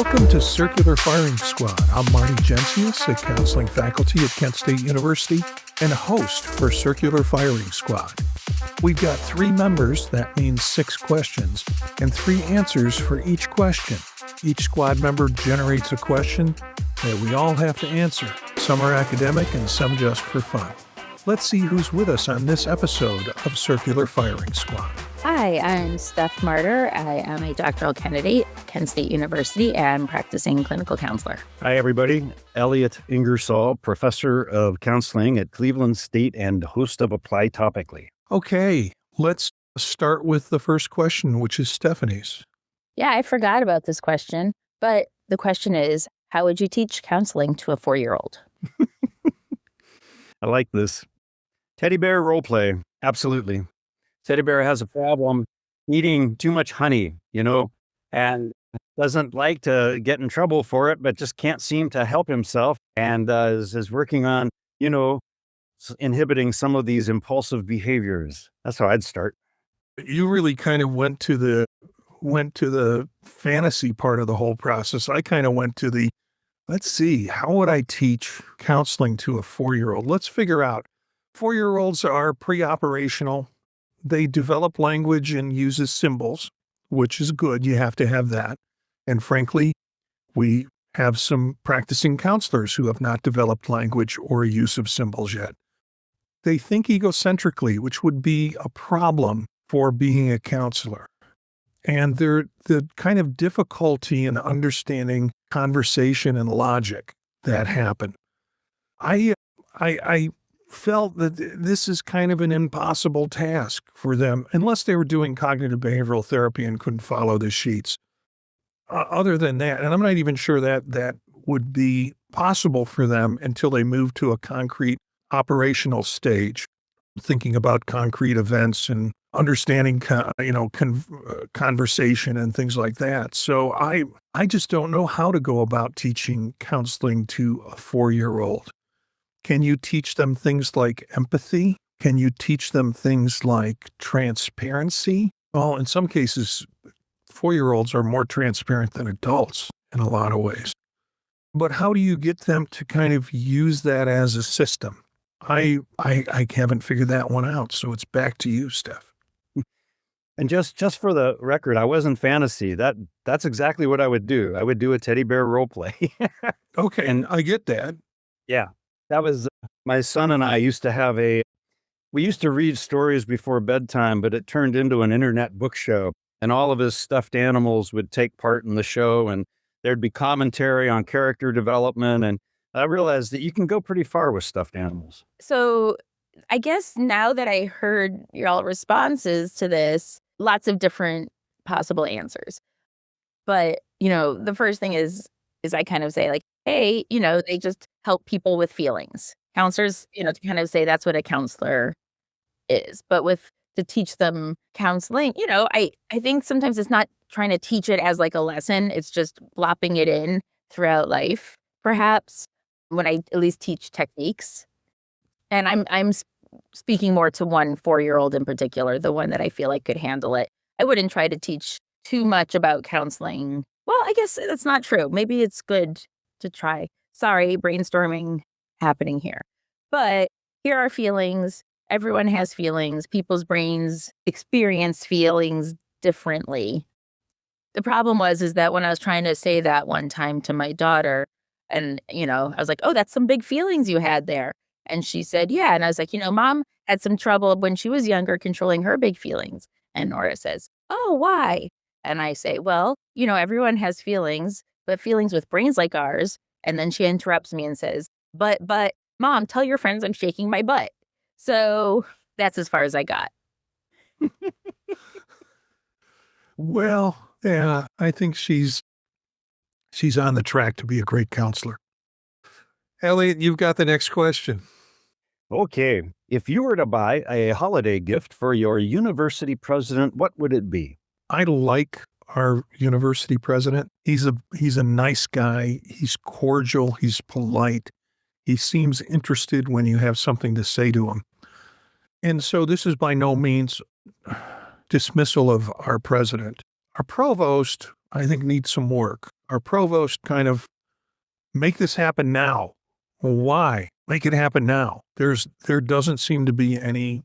Welcome to Circular Firing Squad. I'm Marty Gensius, a counseling faculty at Kent State University and host for Circular Firing Squad. We've got 3 members, that means 6 questions, and 3 answers for each question. Each squad member generates a question that we all have to answer. Some are academic and some just for fun. Let's see who's with us on this episode of Circular Firing Squad. Hi, I'm Steph Martyr. I am a doctoral candidate at Kent State University and practicing clinical counselor. Hi, everybody. Elliott Ingersoll, professor of counseling at Cleveland State and host of Apply Topically. Okay, let's start with the first question, which is Stephanie's. Yeah, I forgot about this question, but the question is, how would you teach counseling to a 4-year-old? I like this. Teddy bear role play. Absolutely. Teddy bear has a problem eating too much honey, and doesn't like to get in trouble for it, but just can't seem to help himself and is working on, inhibiting some of these impulsive behaviors. That's how I'd start. You really kind of went to the fantasy part of the whole process. I kind of went to the, let's see, how would I teach counseling to a 4-year-old? Let's figure out. 4-year-olds are pre-operational. They develop language and uses symbols, which is good. You have to have that. And frankly, we have some practicing counselors who have not developed language or use of symbols yet. They think egocentrically, which would be a problem for being a counselor. And the kind of difficulty in understanding conversation and logic that happen. I felt that this is kind of an impossible task for them, unless they were doing cognitive behavioral therapy and couldn't follow the sheets. Other than that, and I'm not even sure that would be possible for them until they move to a concrete operational stage, thinking about concrete events and understanding, conversation and things like that. So I just don't know how to go about teaching counseling to a 4-year-old. Can you teach them things like empathy? Can you teach them things like transparency? Well, in some cases, 4-year-olds are more transparent than adults in a lot of ways. But how do you get them to kind of use that as a system? I haven't figured that one out, so it's back to you, Steph. And just for the record, I wasn't fantasy. That's exactly what I would do. I would do a teddy bear role play. Okay, and I get that. Yeah. That was, my son and I used to read stories before bedtime, but it turned into an internet book show, and all of his stuffed animals would take part in the show, and there'd be commentary on character development. And I realized that you can go pretty far with stuffed animals. So I guess now that I heard your responses to this, lots of different possible answers. But, the first thing is I kind of say, like, hey, they just help people with feelings. Counselors, to kind of say that's what a counselor is. But to teach them counseling, I think sometimes it's not trying to teach it as like a lesson. It's just plopping it in throughout life, perhaps, when I at least teach techniques. And I'm speaking more to one 4-year-old in particular, the one that I feel like could handle it. I wouldn't try to teach too much about counseling. Well, I guess that's not true. Maybe it's good to try. Sorry, brainstorming happening here. But here are feelings. Everyone has feelings. People's brains experience feelings differently. The problem is that when I was trying to say that one time to my daughter, and, I was like, oh, that's some big feelings you had there. And she said, yeah. And I was like, Mom had some trouble when she was younger controlling her big feelings. And Nora says, oh, why? And I say, well, everyone has feelings, but feelings with brains like ours. And then she interrupts me and says, but Mom, tell your friends I'm shaking my butt. So that's as far as I got. Well, yeah, I think she's on the track to be a great counselor. Elliott, you've got the next question. Okay. If you were to buy a holiday gift for your university president, what would it be? I like our university president. He's a nice guy. He's cordial. He's polite. He seems interested when you have something to say to him. And so this is by no means dismissal of our president. Our provost, I think, needs some work. our provost kind of make this happen now. Well, why? Make it happen now. There doesn't seem to be any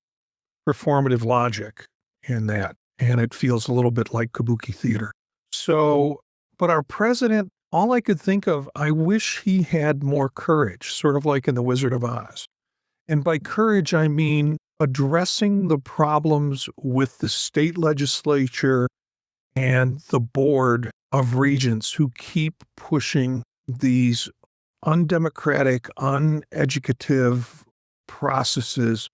performative logic in that. And it feels a little bit like kabuki theater. So, but our president, all I could think of, I wish he had more courage, sort of like in The Wizard of Oz. And by courage, I mean addressing the problems with the state legislature and the board of regents who keep pushing these undemocratic, uneducative processes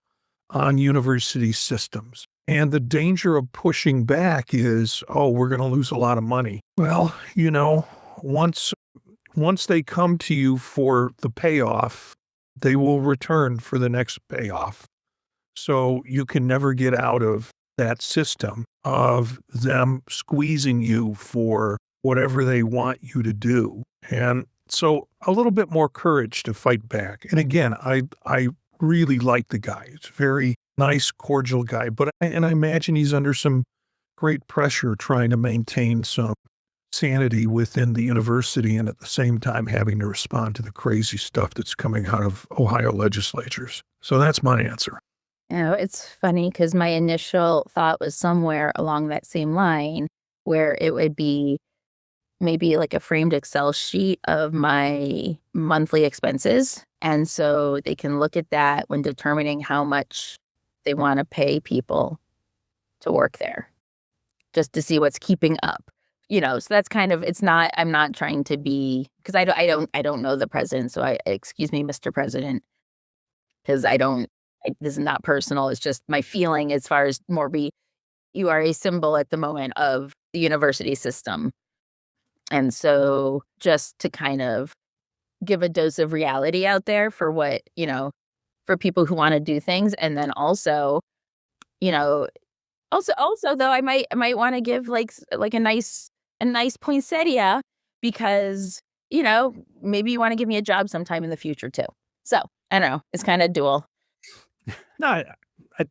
on university systems. And the danger of pushing back is, oh, we're going to lose a lot of money. Well, once they come to you for the payoff, they will return for the next payoff. So you can never get out of that system of them squeezing you for whatever they want you to do. And so a little bit more courage to fight back. And again, I really like the guy. He's a very nice, cordial guy. And I imagine he's under some great pressure trying to maintain some sanity within the university and at the same time having to respond to the crazy stuff that's coming out of Ohio legislatures. So that's my answer. It's funny because my initial thought was somewhere along that same line where it would be maybe like a framed Excel sheet of my monthly expenses. And so they can look at that when determining how much they want to pay people to work there, just to see what's keeping up. So that's kind of, I'm not trying to be, because I don't know the president. So excuse me, Mr. President, because this is not personal. It's just my feeling as far as you are a symbol at the moment of the university system. And so just to kind of give a dose of reality out there for what, for people who want to do things. And then also, also though, I might want to give like a nice poinsettia because, maybe you want to give me a job sometime in the future too. So I don't know. It's kind of dual. No,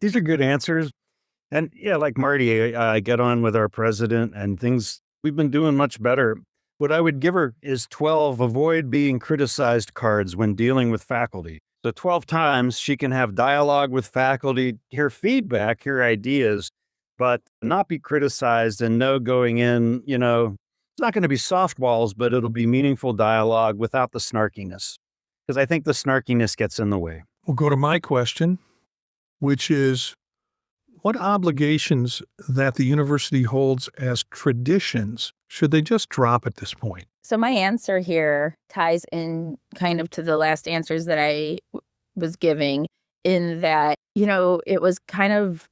these are good answers. And yeah, like Marty, I get on with our president and things, we've been doing much better. What I would give her is 12 avoid being criticized cards when dealing with faculty. So 12 times she can have dialogue with faculty, hear feedback, hear ideas, but not be criticized and know going in, it's not going to be softballs, but it'll be meaningful dialogue without the snarkiness. Because I think the snarkiness gets in the way. We'll go to my question, which is, what obligations that the university holds as traditions should they just drop at this point? So my answer here ties in kind of to the last answers that I was giving, in that, it was kind of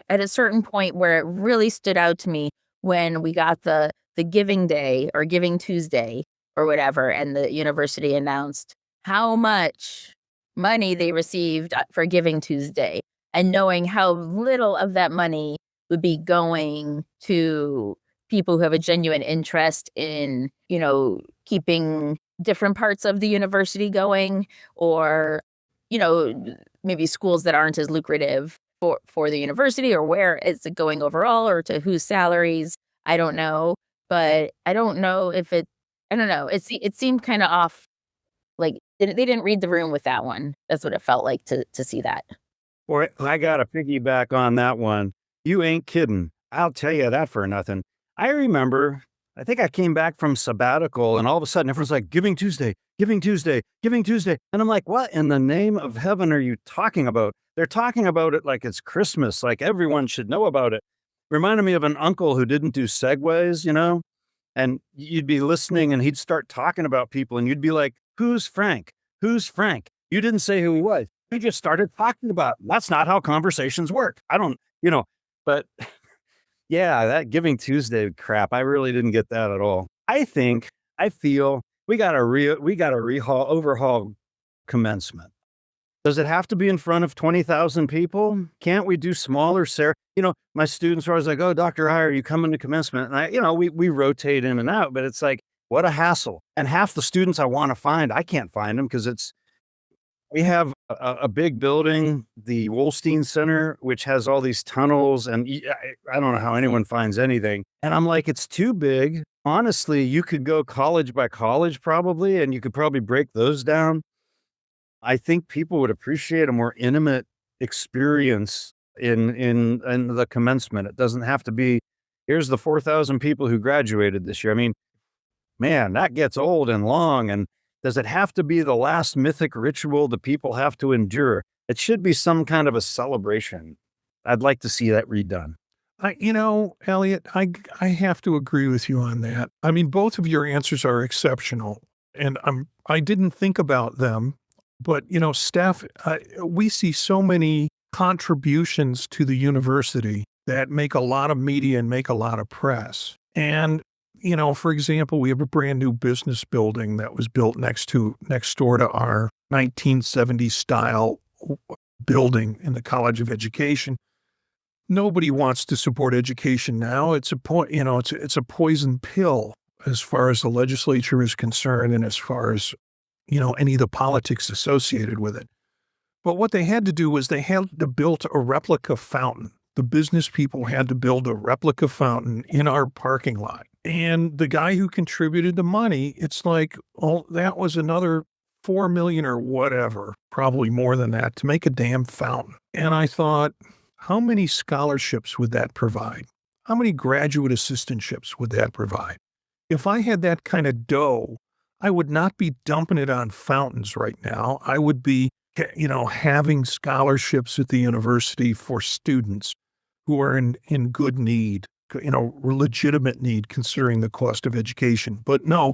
at a certain point where it really stood out to me when we got the Giving Day or Giving Tuesday or whatever, and the university announced how much money they received for Giving Tuesday, and knowing how little of that money would be going to people who have a genuine interest in, keeping different parts of the university going, or, maybe schools that aren't as lucrative for the university, or where is it going overall, or to whose salaries. I don't know. But I don't know if I don't know. It seemed kind of off. Like they didn't read the room with that one. That's what it felt like to see that. Boy, I got to piggyback on that one. You ain't kidding. I'll tell you that for nothing. I remember, I think I came back from sabbatical and all of a sudden everyone's like, Giving Tuesday, Giving Tuesday, Giving Tuesday. And I'm like, what in the name of heaven are you talking about? They're talking about it like it's Christmas, like everyone should know about it. Reminded me of an uncle who didn't do segues, and you'd be listening and he'd start talking about people and you'd be like, who's Frank? Who's Frank? You didn't say who he was. We just started talking about him. That's not how conversations work. But yeah, that Giving Tuesday crap, I really didn't get that at all. I feel we got to overhaul commencement. Does it have to be in front of 20,000 people? Can't we do smaller? My students are always like, oh, Dr. Heyer, are you coming to commencement? And we rotate in and out, but it's like, what a hassle. And half the students I want to find, I can't find them because we have a big building, the Wolstein Center, which has all these tunnels, and I don't know how anyone finds anything. And I'm like, it's too big honestly, you could go college by college probably, and you could probably break those down. I think people would appreciate a more intimate experience in the commencement. It doesn't have to be, here's the 4,000 people who graduated this year. I mean, man, that gets old and long. And does it have to be the last mythic ritual that people have to endure? It should be some kind of a celebration. I'd like to see that redone. Elliot, I have to agree with you on that. I mean, both of your answers are exceptional, and I didn't think about them, but Steph, we see so many contributions to the university that make a lot of media and make a lot of press. And for example, we have a brand new business building that was built next door to our 1970s style building in the College of Education. Nobody wants to support education now. It's it's a poison pill as far as the legislature is concerned, and as far as any of the politics associated with it. But what they had to do was they had to build a replica fountain. The business people had to build a replica fountain in our parking lot. And the guy who contributed the money, it's like, oh, that was another $4 million or whatever, probably more than that, to make a damn fountain. And I thought, how many scholarships would that provide? How many graduate assistantships would that provide? If I had that kind of dough, I would not be dumping it on fountains right now. I would be, having scholarships at the university for students who are in good need, legitimate need considering the cost of education. But no,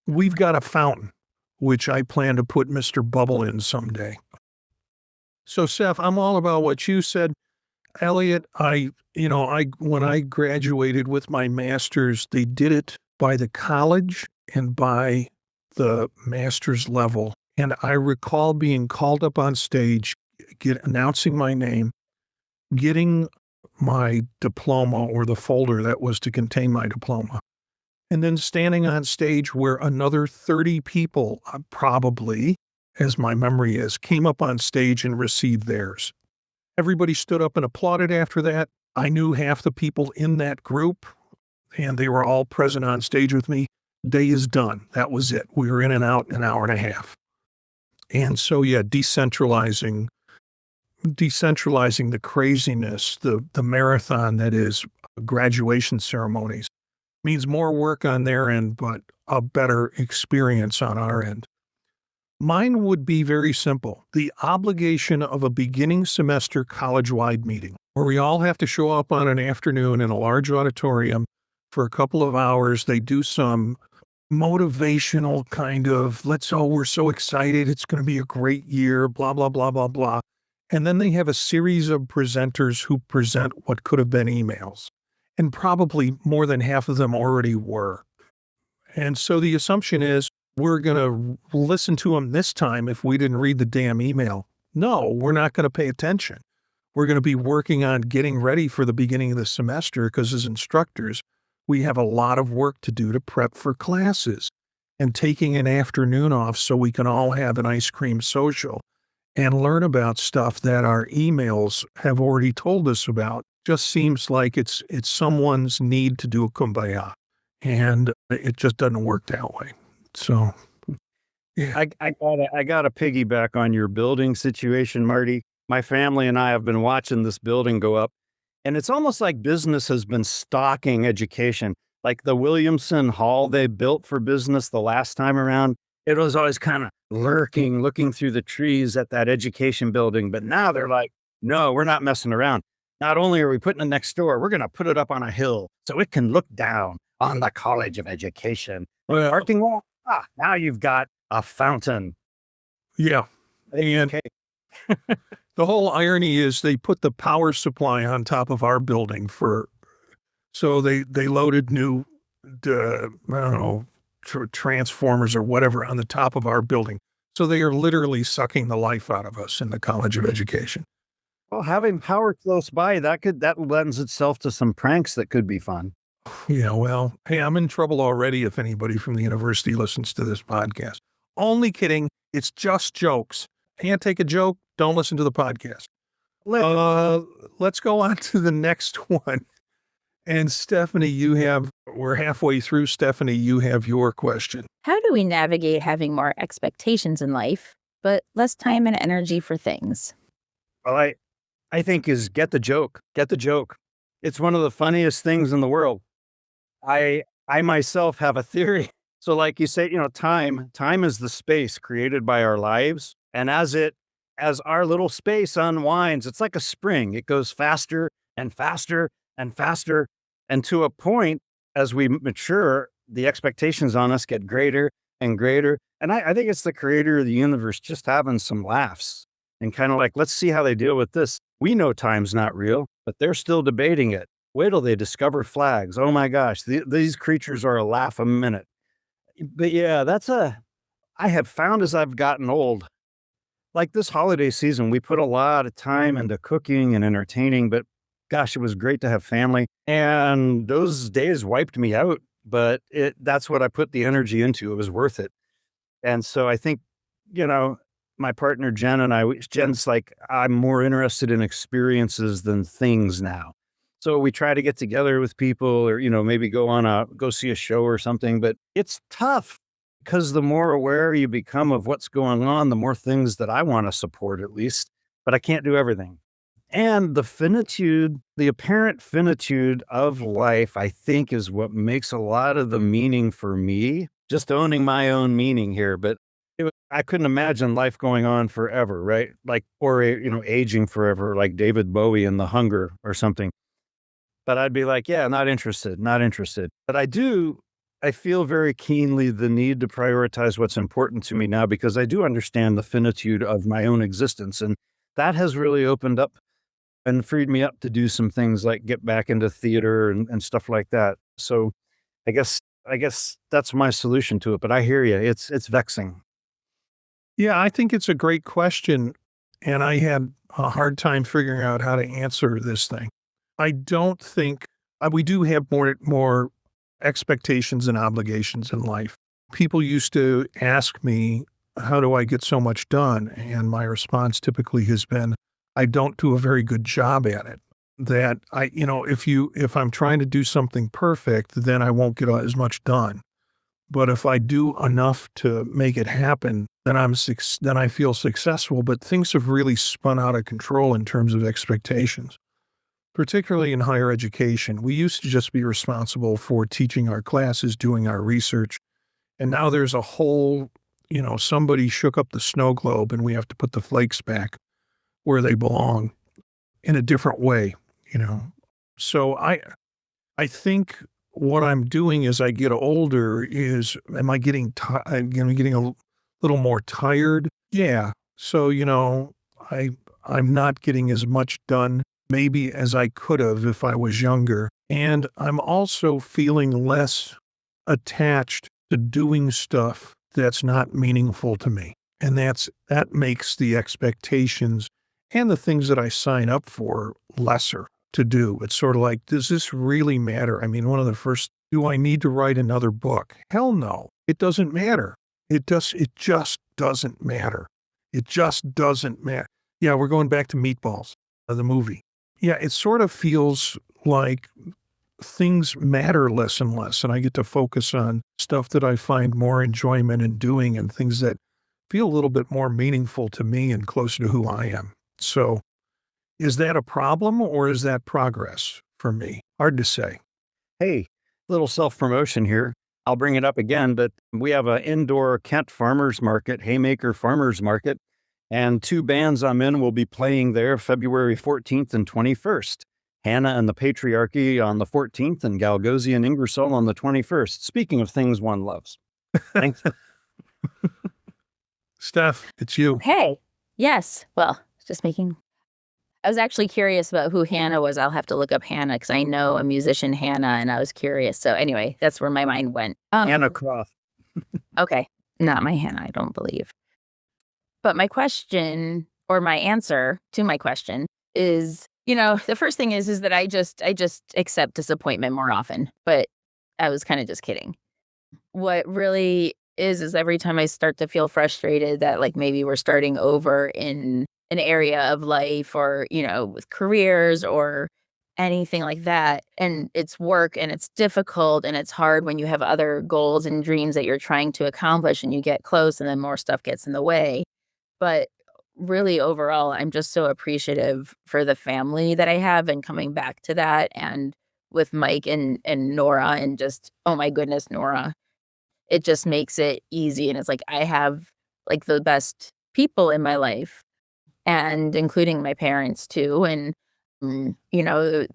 we've got a fountain, which I plan to put Mr. Bubble in someday. So, Seth, I'm all about what you said. Elliot, when I graduated with my master's, they did it by the college and by the master's level. And I recall being called up on stage, announcing my name, getting my diploma or the folder that was to contain my diploma, and then standing on stage where another 30 people, probably, as my memory is, came up on stage and received theirs. Everybody stood up and applauded after that. I knew half the people in that group, and they were all present on stage with me. Day is done. That was it. We were in and out in an hour and a half. And so, yeah, decentralizing the craziness, the marathon that is graduation ceremonies, means more work on their end, but a better experience on our end. Mine would be very simple. The obligation of a beginning semester college-wide meeting, where we all have to show up on an afternoon in a large auditorium for a couple of hours. They do some motivational kind of, we're so excited, it's going to be a great year, blah, blah, blah, blah, blah. And then they have a series of presenters who present what could have been emails. And probably more than half of them already were. And so the assumption is we're going to listen to them this time if we didn't read the damn email. No, we're not going to pay attention. We're going to be working on getting ready for the beginning of the semester because as instructors, we have a lot of work to do to prep for classes, and taking an afternoon off so we can all have an ice cream social and learn about stuff that our emails have already told us about just seems like it's someone's need to do a kumbaya, and it just doesn't work that way. So, yeah. I gotta piggyback on your building situation, Marty. My family and I have been watching this building go up, and it's almost like business has been stalking education. Like the Williamson Hall they built for business the last time around, it was always kind of lurking, looking through the trees at that education building. But now they're like, no, we're not messing around. Not only are we putting it next door, we're going to put it up on a hill so it can look down on the College of Education. Well, Parking lot. Now you've got a fountain. Yeah. And Okay. the whole irony is they put the power supply on top of our building so they loaded new, transformers or whatever on the top of our building. So they are literally sucking the life out of us in the College of Education. Well, having power close by, that lends itself to some pranks that could be fun. Yeah, well, hey, I'm in trouble already if anybody from the university listens to this podcast. Only kidding. It's just jokes. Can't take a joke. Don't listen to the podcast. Let's go on to the next one. And Stephanie, you have We're halfway through, Stephanie. You have your question. How do we navigate having more expectations in life, but less time and energy for things? Well, I think is get the joke. Get the joke. It's one of the funniest things in the world. I myself have a theory. So like you say, time is the space created by our lives. And as our little space unwinds, it's like a spring. It goes faster and faster and faster. And to a point, as we mature, the expectations on us get greater and greater. And I think it's the creator of the universe just having some laughs and kind of like, let's see how they deal with this. We know time's not real, but they're still debating it. Wait till they discover flags. Oh my gosh, these creatures are a laugh a minute. But yeah, I have found as I've gotten old, like this holiday season, we put a lot of time into cooking and entertaining, but gosh, it was great to have family. And those days wiped me out, but that's what I put the energy into. It was worth it. And so I think, my partner, Jen, and Jen's like, I'm more interested in experiences than things now. So we try to get together with people or, maybe go see a show or something, but it's tough because the more aware you become of what's going on, the more things that I want to support at least, but I can't do everything. And the apparent finitude of life, I think is what makes a lot of the meaning for me, just owning my own meaning here. But I couldn't imagine life going on forever, right? Like, or, aging forever, like David Bowie in The Hunger or something. But I'd be like, yeah, not interested. But I feel very keenly the need to prioritize what's important to me now because I do understand the finitude of my own existence. And that has really opened up and freed me up to do some things like get back into theater and stuff like that. So I guess that's my solution to it. But I hear you. It's vexing. Yeah, I think it's a great question. And I had a hard time figuring out how to answer this thing. I don't think we do have more expectations and obligations in life. People used to ask me, how do I get so much done? And my response typically has been, I don't do a very good job at it. That if I'm trying to do something perfect, then I won't get as much done. But if I do enough to make it happen, then I feel successful. But things have really spun out of control in terms of expectations. Particularly in higher education, we used to just be responsible for teaching our classes, doing our research. And now there's a whole, somebody shook up the snow globe and we have to put the flakes back where they belong in a different way, So I think what I'm doing as I get older is, am I getting getting a little more tired? Yeah. So, I'm not getting as much done maybe as I could have if I was younger. And I'm also feeling less attached to doing stuff that's not meaningful to me. And that makes the expectations and the things that I sign up for lesser to do. It's sort of like, does this really matter? I mean, do I need to write another book? Hell no. It doesn't matter. It just doesn't matter. It just doesn't matter. Yeah, we're going back to Meatballs, the movie. Yeah, it sort of feels like things matter less and less, and I get to focus on stuff that I find more enjoyment in doing and things that feel a little bit more meaningful to me and closer to who I am. So is that a problem or is that progress for me? Hard to say. Hey, little self-promotion here. I'll bring it up again, but we have an indoor Kent Farmers Market, Haymaker Farmers Market, and 2 bands I'm in will be playing there February 14th and 21st. Hannah and the Patriarchy on the 14th and Galgosi and Ingersoll on the 21st. Speaking of things one loves. Thanks. Steph, it's you. Hey, yes. Well, I was actually curious about who Hannah was. I'll have to look up Hannah because I know a musician, Hannah, and I was curious. So anyway, that's where my mind went. Hannah Croft. Okay. Not my Hannah, I don't believe. But my question, or my answer to my question is, the first thing is that I just accept disappointment more often, but I was kind of just kidding. What really is every time I start to feel frustrated that like maybe we're starting over in an area of life or, with careers or anything like that. And it's work and it's difficult and it's hard when you have other goals and dreams that you're trying to accomplish and you get close and then more stuff gets in the way. But really overall, I'm just so appreciative for the family that I have and coming back to that, and with Mike and Nora, and just, oh my goodness, Nora. It just makes it easy. And it's like I have like the best people in my life, and including my parents too. And,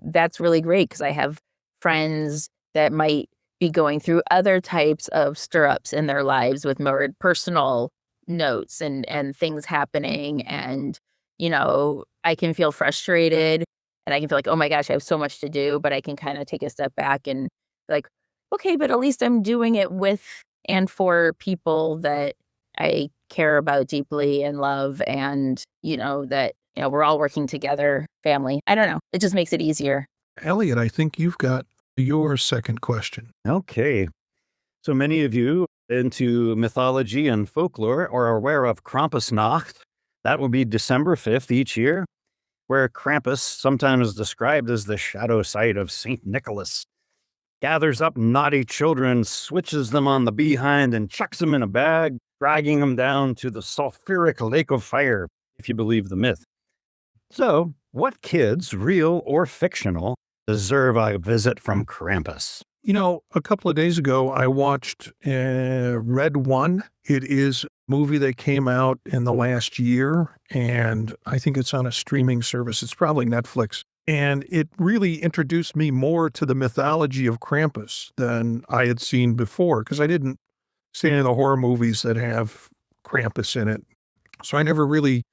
that's really great because I have friends that might be going through other types of stirrups in their lives with more personal notes and things happening. And, I can feel frustrated and I can feel like, oh my gosh, I have so much to do, but I can kind of take a step back and like, okay, but at least I'm doing it with and for people that I care about deeply and love, and, that, we're all working together, family. I don't know. It just makes it easier. Elliott, I think you've got your second question. Okay. So many of you into mythology and folklore are aware of Krampusnacht. That will be December 5th each year, where Krampus, sometimes described as the shadow side of St. Nicholas, gathers up naughty children, switches them on the behind, and chucks them in a bag, dragging them down to the sulfuric lake of fire, if you believe the myth. So, what kids, real or fictional, deserve a visit from Krampus? A couple of days ago, I watched Red One. It is a movie that came out in the last year, and I think it's on a streaming service. It's probably Netflix. And it really introduced me more to the mythology of Krampus than I had seen before, because I didn't see any of the horror movies that have Krampus in it. So I never really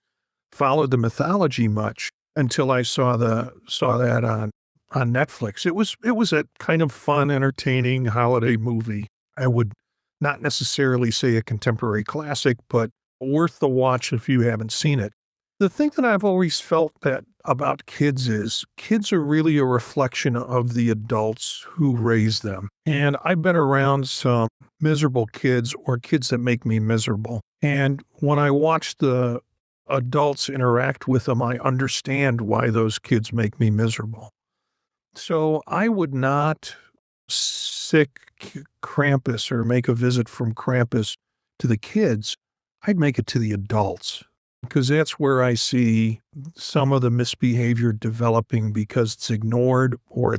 followed the mythology much until I saw that on Netflix. It was a kind of fun, entertaining holiday movie. I would not necessarily say a contemporary classic, but worth the watch if you haven't seen it. The thing that I've always felt that about kids is kids are really a reflection of the adults who raise them. And I've been around some miserable kids or kids that make me miserable. And when I watch the adults interact with them, I understand why those kids make me miserable. So I would not sick Krampus or make a visit from Krampus to the kids. I'd make it to the adults, because that's where I see some of the misbehavior developing because it's ignored, or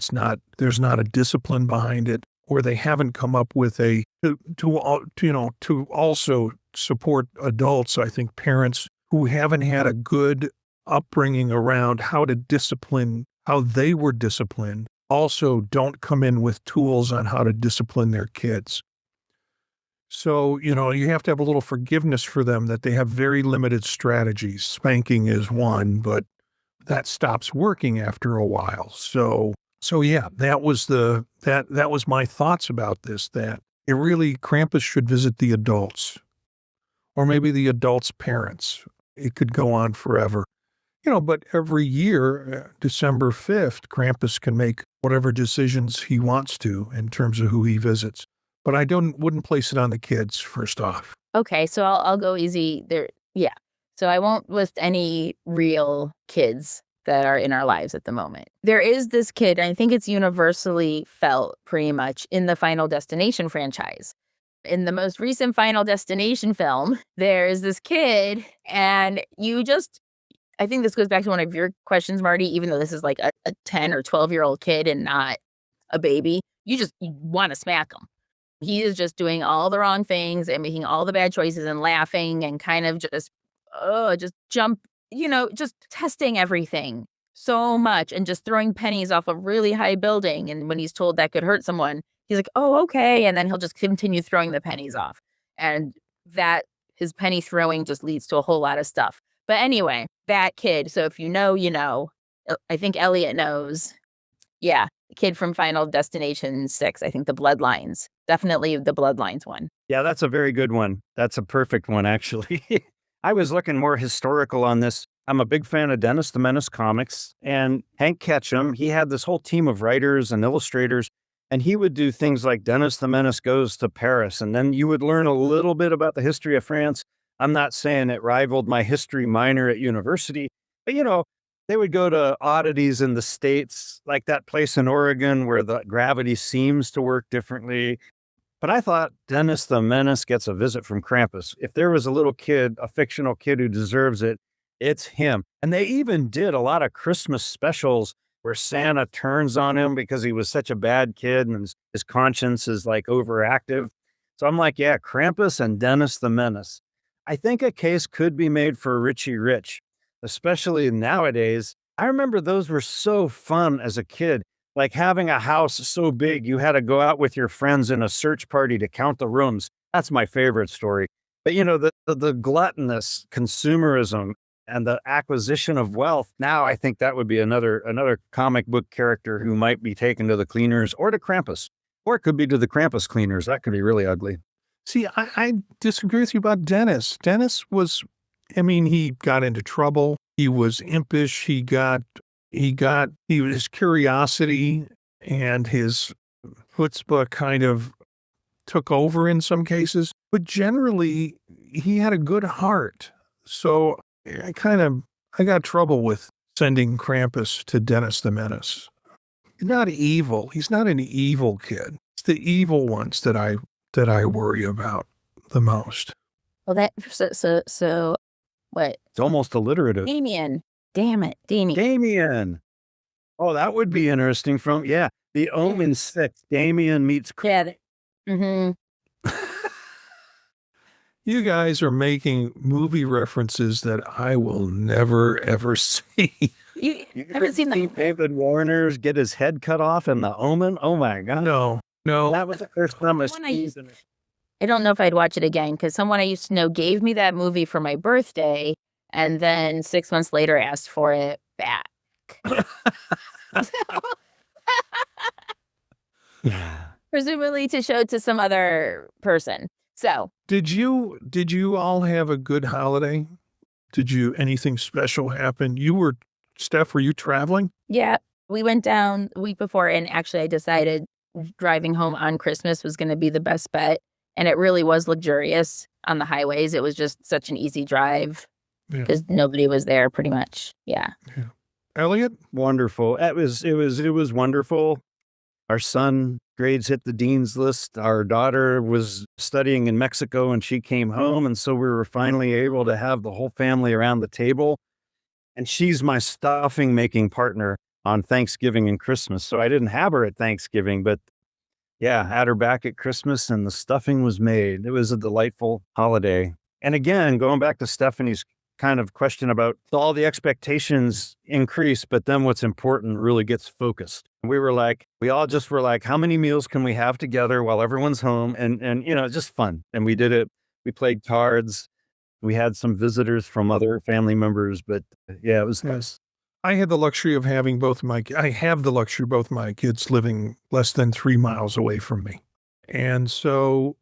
there's not a discipline behind it, or they haven't come up with to also support adults. I think parents who haven't had a good upbringing around how they were disciplined also don't come in with tools on how to discipline their kids. So, you have to have a little forgiveness for them that they have very limited strategies. Spanking is one, but that stops working after a while. So yeah, that was my thoughts about this, that Krampus should visit the adults, or maybe the adults' parents. It could go on forever. But every year, December 5th, Krampus can make whatever decisions he wants to in terms of who he visits. But I wouldn't place it on the kids, first off. Okay, so I'll go easy there. Yeah. So I won't list any real kids that are in our lives at the moment. There is this kid, and I think it's universally felt pretty much in the Final Destination franchise. In the most recent Final Destination film, there is this kid, and I think this goes back to one of your questions, Marty, even though this is like a 10 or 12-year-old kid and not a baby, you want to smack him. He is just doing all the wrong things and making all the bad choices and laughing and kind of just just testing everything so much and just throwing pennies off a really high building. And when he's told that could hurt someone, he's like, oh, okay. And then he'll just continue throwing the pennies off. And that his penny throwing just leads to a whole lot of stuff. But anyway, that kid. So if you know, I think Elliott knows. Yeah. The kid from Final Destination 6, I think the Bloodlines. Definitely the Bloodlines one. Yeah, that's a very good one. That's a perfect one, actually. I was looking more historical on this. I'm a big fan of Dennis the Menace comics, and Hank Ketchum, he had this whole team of writers and illustrators, and he would do things like Dennis the Menace Goes to Paris, and then you would learn a little bit about the history of France. I'm not saying it rivaled my history minor at university, but They would go to oddities in the States, like that place in Oregon where the gravity seems to work differently. But I thought Dennis the Menace gets a visit from Krampus. If there was a little kid, a fictional kid who deserves it, it's him. And they even did a lot of Christmas specials where Santa turns on him because he was such a bad kid and his conscience is like overactive. So I'm like, yeah, Krampus and Dennis the Menace. I think a case could be made for Richie Rich, especially nowadays. I remember those were so fun as a kid, like having a house so big you had to go out with your friends in a search party to count the rooms. That's my favorite story. But the gluttonous consumerism and the acquisition of wealth. Now I think that would be another comic book character who might be taken to the cleaners or to Krampus, or it could be to the Krampus cleaners. That could be really ugly. See, I disagree with you about Dennis. Dennis was, he got into trouble. He was impish. His curiosity and his chutzpah kind of took over in some cases, but generally he had a good heart. So I got trouble with sending Krampus to Dennis the Menace. He's not evil. He's not an evil kid. It's the evil ones that I worry about the most. Well, so what? It's almost alliterative. Damien. Damn it, Damien. Damien. Oh, that would be interesting The Omen 6. Damien meets Yeah. Mm-hmm. You guys are making movie references that I will never, ever see. You haven't seen the David Warner's get his head cut off in The Omen? Oh, my God. No. That was the first time I don't know if I'd watch it again because someone I used to know gave me that movie for my birthday and then 6 months later asked for it back. Presumably to show to some other person. So did you all have a good holiday? Anything special happen? Steph, were you traveling? Yeah, we went down the week before and actually I decided driving home on Christmas was going to be the best bet. And it really was luxurious on the highways. It was just such an easy drive because nobody was there pretty much. Yeah. Elliott? Wonderful. It was wonderful. Our son grades hit the dean's list. Our daughter was studying in Mexico and she came home. And so we were finally able to have the whole family around the table. And she's my stuffing making partner on Thanksgiving and Christmas. So I didn't have her at Thanksgiving, but had her back at Christmas and the stuffing was made. It was a delightful holiday. And again, going back to Stephanie's kind of question about all the expectations increase, but then what's important really gets focused. We all just were like, how many meals can we have together while everyone's home? And just fun. And we did it. We played cards. We had some visitors from other family members, but it was nice. I had the luxury of having both my kids living less than 3 miles away from me. And so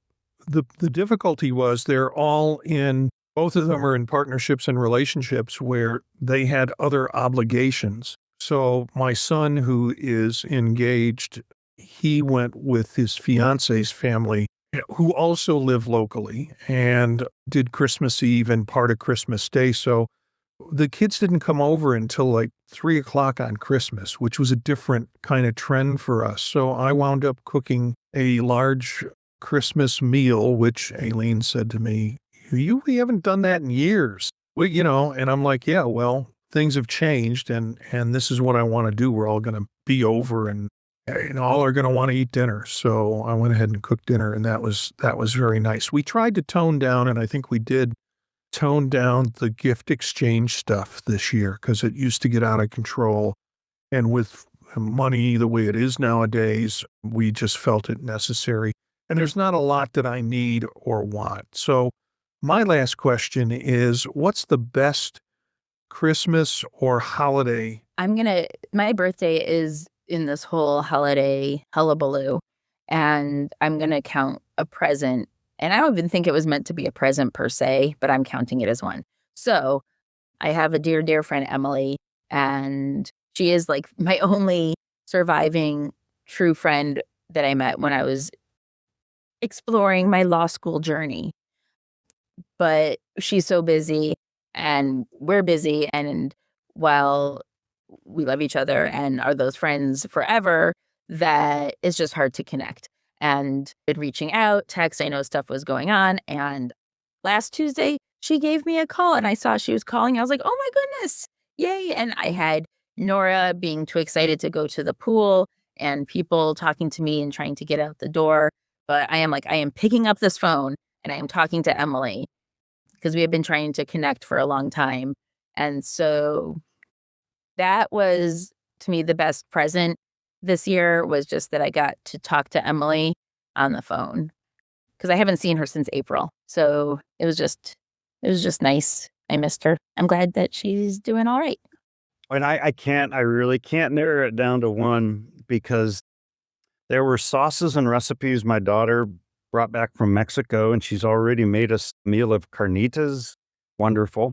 the difficulty was both of them are in partnerships and relationships where they had other obligations. So my son, who is engaged, he went with his fiance's family, who also live locally, and did Christmas Eve and part of Christmas Day. So the kids didn't come over until like 3 o'clock on Christmas, which was a different kind of trend for us. So I wound up cooking a large Christmas meal, which Aileen said to me, we haven't done that in years. And I'm like, yeah, well, things have changed and this is what I want to do. We're all going to be over and all are going to want to eat dinner. So I went ahead and cooked dinner and that was very nice. We tried to tone down, and I think we did tone down the gift exchange stuff this year because it used to get out of control. And with money the way it is nowadays, we just felt it necessary. And there's not a lot that I need or want. So my last question is, what's the best Christmas or holiday? My birthday is in this whole holiday hullabaloo, and I'm going to count a present. And I don't even think it was meant to be a present per se, but I'm counting it as one. So I have a dear, dear friend, Emily, and she is like my only surviving true friend that I met when I was exploring my law school journey. But she's so busy and we're busy. And while we love each other and are those friends forever that it's just hard to connect. And been reaching out, text, I know stuff was going on. And last Tuesday, she gave me a call and I saw she was calling. I was like, oh my goodness, yay. And I had Nora being too excited to go to the pool and people talking to me and trying to get out the door. But I am picking up this phone and I am talking to Emily because we have been trying to connect for a long time. And so that was, to me, the best present this year was just that I got to talk to Emily on the phone because I haven't seen her since April. So it was just nice. I missed her. I'm glad that she's doing all right. And I really can't narrow it down to one because there were sauces and recipes my daughter brought back from Mexico, and she's already made us a meal of carnitas. Wonderful.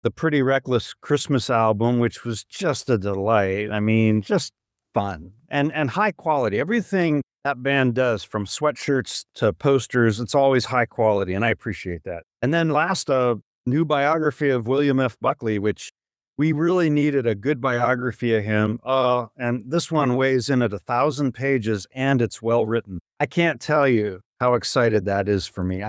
The Pretty Reckless Christmas album, which was just a delight. I mean, just fun and high quality. Everything that band does, from sweatshirts to posters, it's always high quality, and I appreciate that. And then last, a new biography of William F. Buckley, which we really needed a good biography of him. And this one weighs in at 1,000 pages, and it's well written. I can't tell you how excited that is for me.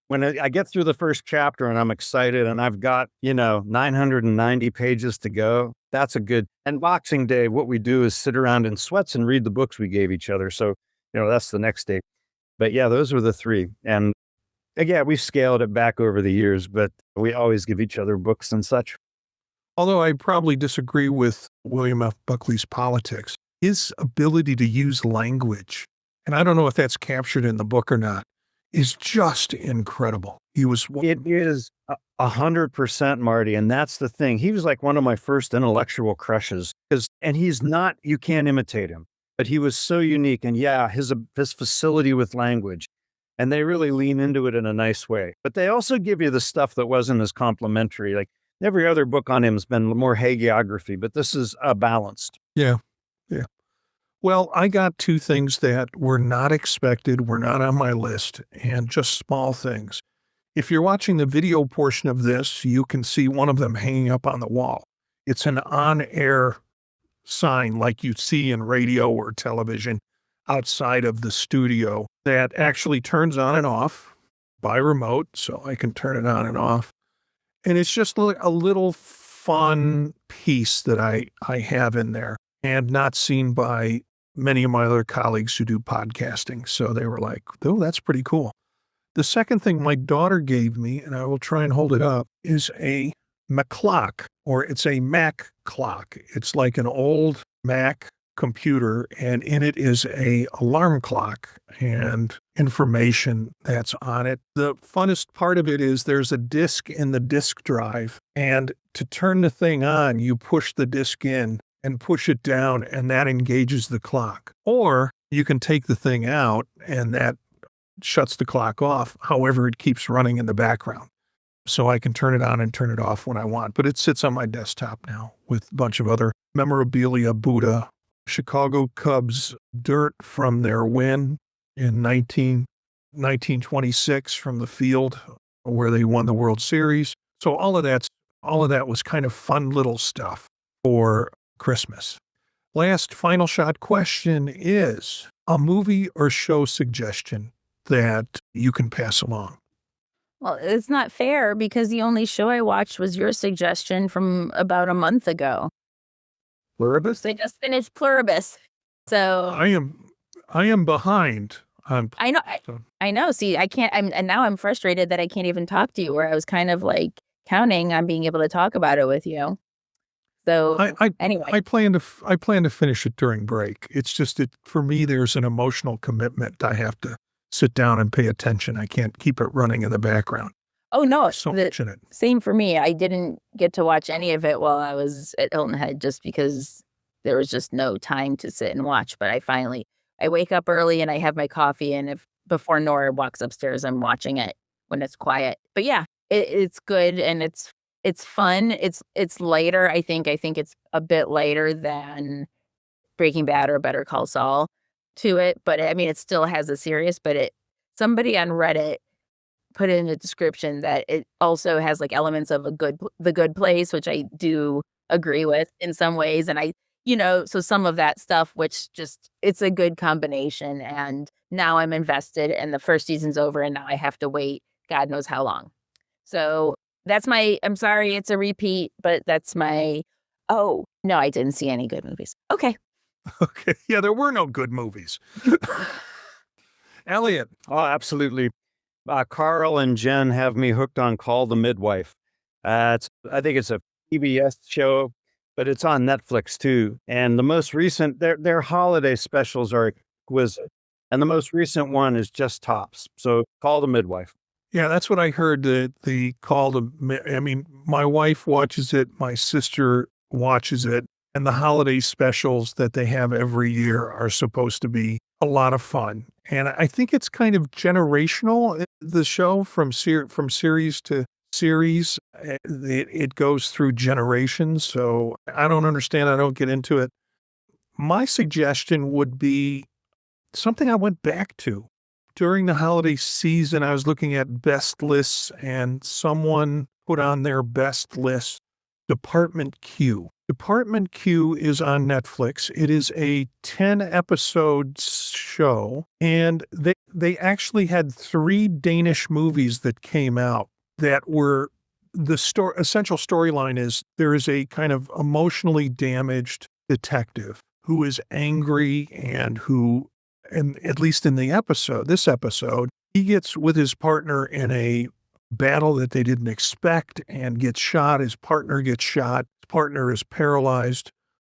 When I get through the first chapter and I'm excited and I've got, 990 pages to go, that's a good. And Boxing Day, what we do is sit around in sweats and read the books we gave each other. So, that's the next day. But yeah, those were the three. And again, we've scaled it back over the years, but we always give each other books and such. Although I probably disagree with William F. Buckley's politics, his ability to use language, and I don't know if that's captured in the book or not, is just incredible. It is 100%, Marty. And that's the thing. He was like one of my first intellectual crushes and he's not, you can't imitate him, but he was so unique. And yeah, his facility with language, and they really lean into it in a nice way, but they also give you the stuff that wasn't as complimentary. Like every other book on him has been more hagiography, but this is balanced. Yeah. Yeah. Well, I got two things that were not expected, were not on my list, and just small things. If you're watching the video portion of this, you can see one of them hanging up on the wall. It's an on-air sign like you see in radio or television outside of the studio that actually turns on and off by remote, so I can turn it on and off. And it's just a little fun piece that I have in there and not seen by many of my other colleagues who do podcasting. So they were like, oh, that's pretty cool. The second thing my daughter gave me, and I will try and hold it up, is a McClock, or it's a Mac clock. It's like an old Mac computer, and in it is a alarm clock and information that's on it. The funnest part of it is there's a disk in the disk drive, and to turn the thing on, you push the disk in and push it down, and that engages the clock. Or you can take the thing out, and that shuts the clock off. However, it keeps running in the background. So I can turn it on and turn it off when I want. But it sits on my desktop now with a bunch of other memorabilia, Buddha, Chicago Cubs dirt from their win in 1926 from the field where they won the World Series. So all of that was kind of fun little stuff for Christmas. Last final shot question is a movie or show suggestion that you can pass along. Well, it's not fair because the only show I watched was your suggestion from about a month ago. Pluribus? They just finished Pluribus. So I am behind on. I know. See, I can't. And now I'm frustrated that I can't even talk to you. Where I was kind of like counting on being able to talk about it with you. So anyway, I plan to finish it during break. It's just for me. There's an emotional commitment. I have to sit down and pay attention. I can't keep it running in the background. Oh no, So much in it. Same for me. I didn't get to watch any of it while I was at Hilton Head just because there was just no time to sit and watch. But I wake up early and I have my coffee, and before Nora walks upstairs, I'm watching it when it's quiet. But yeah, it's good and it's fun. It's lighter. I think it's a bit lighter than Breaking Bad or Better Call Saul to it. But I mean, it still has a serious. But somebody on Reddit put in a description that it also has like elements of The Good Place, which I do agree with in some ways. And so some of that stuff, which just, it's a good combination. And now I'm invested and the first season's over and now I have to wait God knows how long. So I'm sorry, it's a repeat, but that's oh, no, I didn't see any good movies. Okay. Okay. Yeah, there were no good movies. Elliott. Oh, absolutely. Carl and Jen have me hooked on Call the Midwife. I think it's a PBS show, but it's on Netflix too. And the most recent, their holiday specials are exquisite. And the most recent one is just tops. So Call the Midwife. Yeah, that's what I heard. The call to, I mean, my wife watches it, my sister watches it, and the holiday specials that they have every year are supposed to be a lot of fun. And I think it's kind of generational, the show from series to series. It goes through generations. So I don't understand. I don't get into it. My suggestion would be something I went back to. During the holiday season, I was looking at best lists, and someone put on their best list Department Q. Department Q is on Netflix. It is a 10-episode show, and they actually had 3 Danish movies that came out that were essential storyline is there is a kind of emotionally damaged detective who is angry and at least in this episode, he gets with his partner in a battle that they didn't expect and gets shot. His partner gets shot. His partner is paralyzed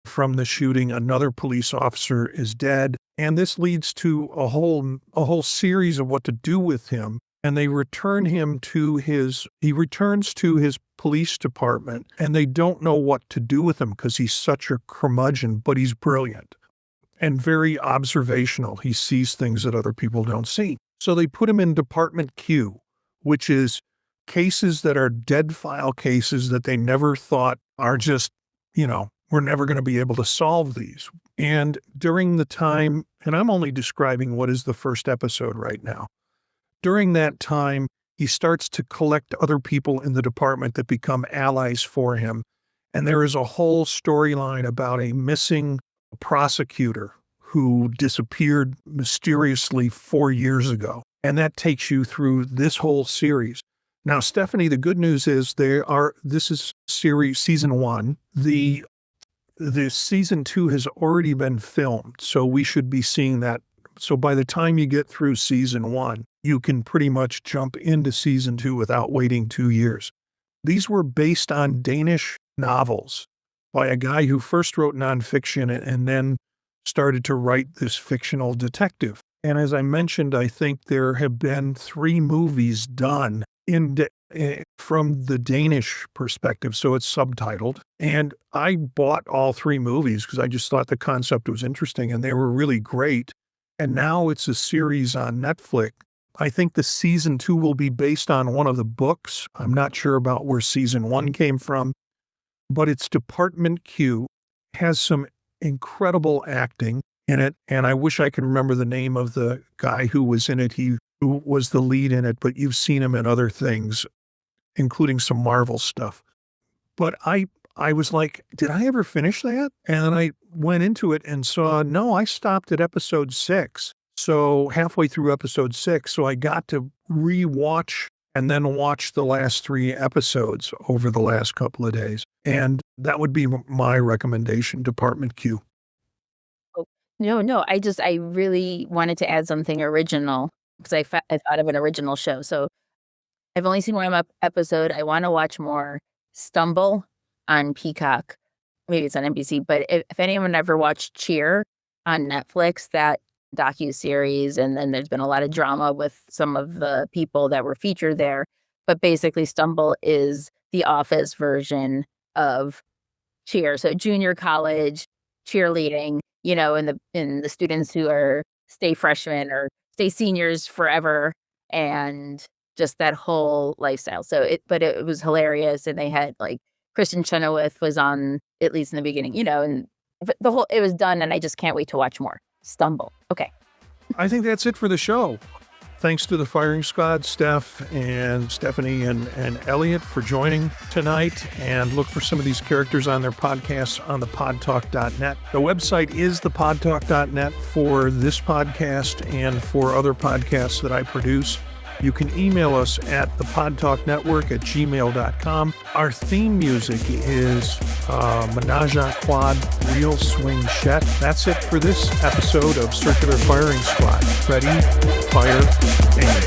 from the shooting. Another police officer is dead. And this leads to a whole series of what to do with him. And he returns to his police department, and they don't know what to do with him because he's such a curmudgeon, but he's brilliant and very observational. He sees things that other people don't see. So they put him in Department Q, which is cases that are dead file cases that they never thought are just, we're never going to be able to solve these. And during the time, and I'm only describing what is the first episode right now, during that time, he starts to collect other people in the department that become allies for him. And there is a whole storyline about a missing prosecutor who disappeared mysteriously 4 years ago. And that takes you through this whole series. Now, Stephanie, the good news is this is season 1. The season 2 has already been filmed, so we should be seeing that. So by the time you get through season 1, you can pretty much jump into season 2 without waiting 2 years. These were based on Danish novels by a guy who first wrote nonfiction and then started to write this fictional detective. And as I mentioned, I think there have been 3 movies done from the Danish perspective, so it's subtitled. And I bought all 3 movies because I just thought the concept was interesting and they were really great. And now it's a series on Netflix. I think the season 2 will be based on one of the books. I'm not sure about where season 1 came from, but it's Department Q, has some incredible acting in it. And I wish I could remember the name of the guy who was in it. Who was the lead in it, but you've seen him in other things, including some Marvel stuff. But I was like, did I ever finish that? And then I went into it and saw, no, I stopped at episode 6. So halfway through episode 6, so I got to rewatch and then watch the last 3 episodes over the last couple of days. And that would be my recommendation, Department Q. Oh, no, I really wanted to add something original because I thought of an original show. So I've only seen one episode. I want to watch more. Stumble on Peacock. Maybe it's on NBC, but if anyone ever watched Cheer on Netflix, that docuseries, and then there's been a lot of drama with some of the people that were featured there. But basically, Stumble is the Office version of Cheer. So junior college cheerleading, and the students who stay freshmen or stay seniors forever, and just that whole lifestyle. But it was hilarious, and they had Kristen Chenoweth was on, at least in the beginning, and it was done, and I just can't wait to watch more. Stumble. Okay. I think that's it for the show. Thanks to the firing squad, Steph and Stephanie and Elliott for joining tonight. And look for some of these characters on their podcasts on thepodtalk.net. The website is thepodtalk.net for this podcast and for other podcasts that I produce. You can email us at thepodtalknetwork@gmail.com. Our theme music is Menage a Quad Real Swing Shet. That's it for this episode of Circular Firing Squad. Ready, fire, aim.